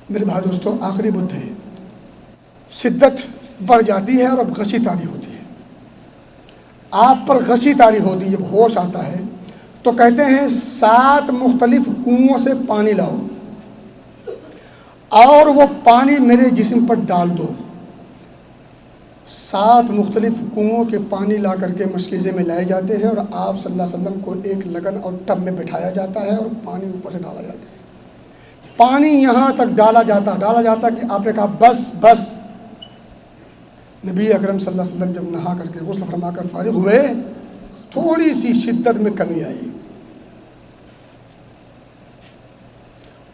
میرے بھائی دوستوں، آخری بدھ ہے، شدت بڑھ جاتی ہے اور اب غشی طاری ہوتی ہے، آپ پر غشی طاری ہوتی ہے۔ جب ہوش آتا ہے تو کہتے ہیں 7 مختلف کنوؤں سے پانی لاؤ اور وہ پانی میرے جسم پر ڈال دو۔ 7 مختلف کنوؤں کے پانی لا کر کے مشکیزے میں لائے جاتے ہیں اور آپ صلی اللہ علیہ وسلم کو ایک لگن اور ٹب میں بٹھایا جاتا ہے اور پانی اوپر سے ڈالا جاتا ہے۔ پانی یہاں تک ڈالا جاتا کہ آپ نے کہا بس بس۔ نبی اکرم صلی اللہ علیہ وسلم جب نہا کر کے غسل فرما کر فارغ ہوئے، تھوڑی سی شدت میں کمی آئی۔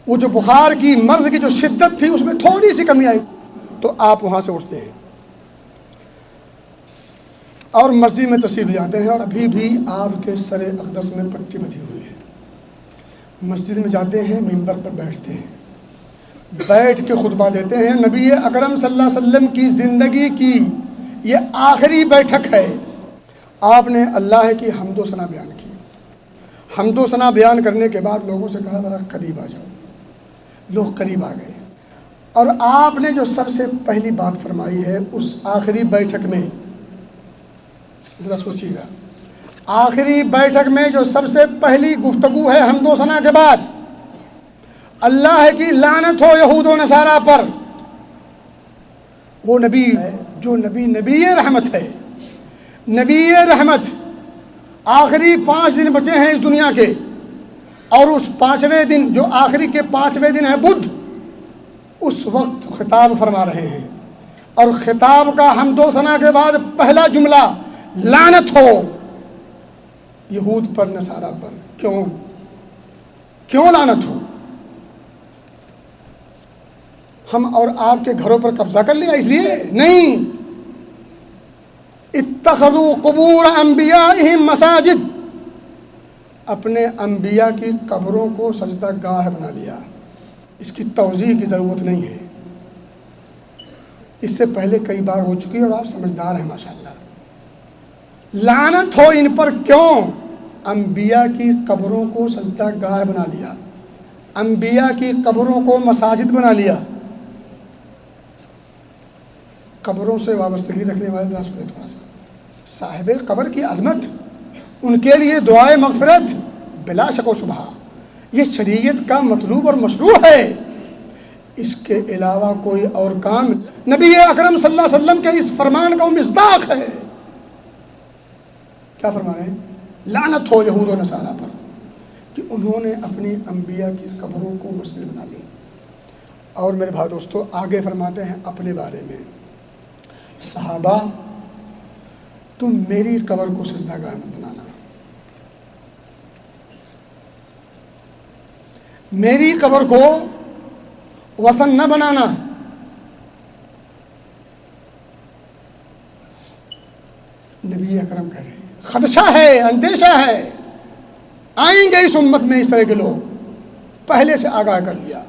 وہ جو بخار کی، مرض کی جو شدت تھی، اس میں تھوڑی سی کمی آئی تو آپ وہاں سے اٹھتے ہیں اور مسجد میں تشریف جاتے ہیں، اور ابھی بھی آپ کے سر اقدس میں پٹی بندھی ہوئی ہے۔ مسجد میں جاتے ہیں، ممبر پر بیٹھتے ہیں، بیٹھ کے خطبہ دیتے ہیں۔ نبی اکرم صلی اللہ علیہ وسلم کی زندگی کی یہ آخری بیٹھک ہے۔ آپ نے اللہ کی حمد و ثنا بیان کی۔ حمد و ثنا بیان کرنے کے بعد لوگوں سے کہا ذرا قریب آ جاؤ۔ لوگ قریب آ گئے، اور آپ نے جو سب سے پہلی بات فرمائی ہے اس آخری بیٹھک میں، ذرا سوچیے گا، آخری بیٹھک میں جو سب سے پہلی گفتگو ہے حمد و ثنا کے بعد، اللہ کی لعنت ہو یہود و نصارہ پر۔ وہ نبی ہے جو نبی رحمت ہے، نبی رحمت۔ آخری 5 دن بچے ہیں اس دنیا کے، اور اس 5ویں دن جو آخری کے 5ویں دن ہے بدھ، اس وقت خطاب فرما رہے ہیں، اور خطاب کا حمد و ثنا کے بعد پہلا جملہ لعنت ہو یہود پر، نصارہ پر۔ کیوں لعنت ہو؟ ہم اور آپ کے گھروں پر قبضہ کر لیا اس لیے نہیں۔ اتخذوا قبور انبیائہم مساجد، اپنے انبیاء کی قبروں کو سجدہ گاہ بنا لیا۔ اس کی توضیح کی ضرورت نہیں ہے، اس سے پہلے کئی بار ہو چکی اور آپ سمجھدار ہیں ماشاءاللہ۔ لعنت ہو ان پر، کیوں؟ انبیاء کی قبروں کو سجدہ گاہ بنا لیا، انبیاء کی قبروں کو مساجد بنا لیا۔ قبروں سے وابستگی رکھنے والے تھوڑا سا، صاحب قبر کی عظمت، ان کے لیے دعائے مغفرت بلا شک و شبہ، یہ شریعت کا مطلوب اور مشروع ہے۔ اس کے علاوہ کوئی اور کام نبی اکرم صلی اللہ علیہ وسلم کے اس فرمان کا مصداق ہے۔ کیا فرما رہے ہیں؟ لعنت ہو یہود و نصارہ پر کہ انہوں نے اپنی انبیاء کی قبروں کو مسجد بنا لی۔ اور میرے بھائی دوستو، آگے فرماتے ہیں اپنے بارے میں، صحابہ تم میری قبر کو سجدہ گاہ مت بنانا، میری قبر کو وطن نہ بنانا۔ نبی اکرم کہہ رہے ہیں خدشہ ہے، اندیشہ ہے، آئیں گے اس امت میں اس طرح کے لوگ، پہلے سے آگاہ کر لیا۔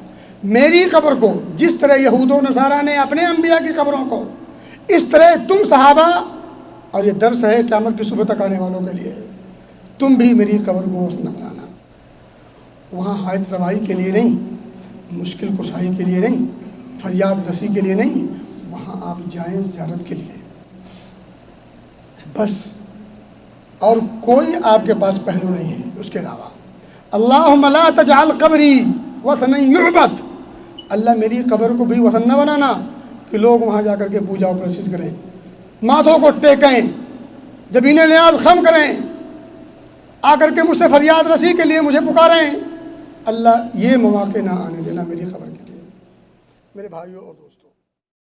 میری قبر کو جس طرح یہود و نصارہ نے اپنے انبیاء کی قبروں کو، اس طرح تم صحابہ، اور یہ درس ہے قیامت کی صبح تک آنے والوں کے لیے، تم بھی میری قبر کو نہ بنانا۔ وہاں حاجت روائی کے لیے نہیں، مشکل کشائی کے لیے نہیں، فریاد رسی کے لیے نہیں، وہاں آپ جائیں زیارت کے لیے بس، اور کوئی آپ کے پاس پہلو نہیں ہے اس کے علاوہ۔ اللہم لا تجعل قبری وطنا یعبد، اللہ میری قبر کو بھی وطن نہ بنانا کہ لوگ وہاں جا کر کے پوجا و پرستش کریں، ماتھوں کو ٹیکیں، زمینیں نیاز خم کریں، آ کر کے مجھ سے فریاد رسی کے لیے مجھے پکاریں۔ اللہ یہ مواقع نہ آنے دینا میری قبر کے لیے۔ میرے بھائیوں اور دوستوں،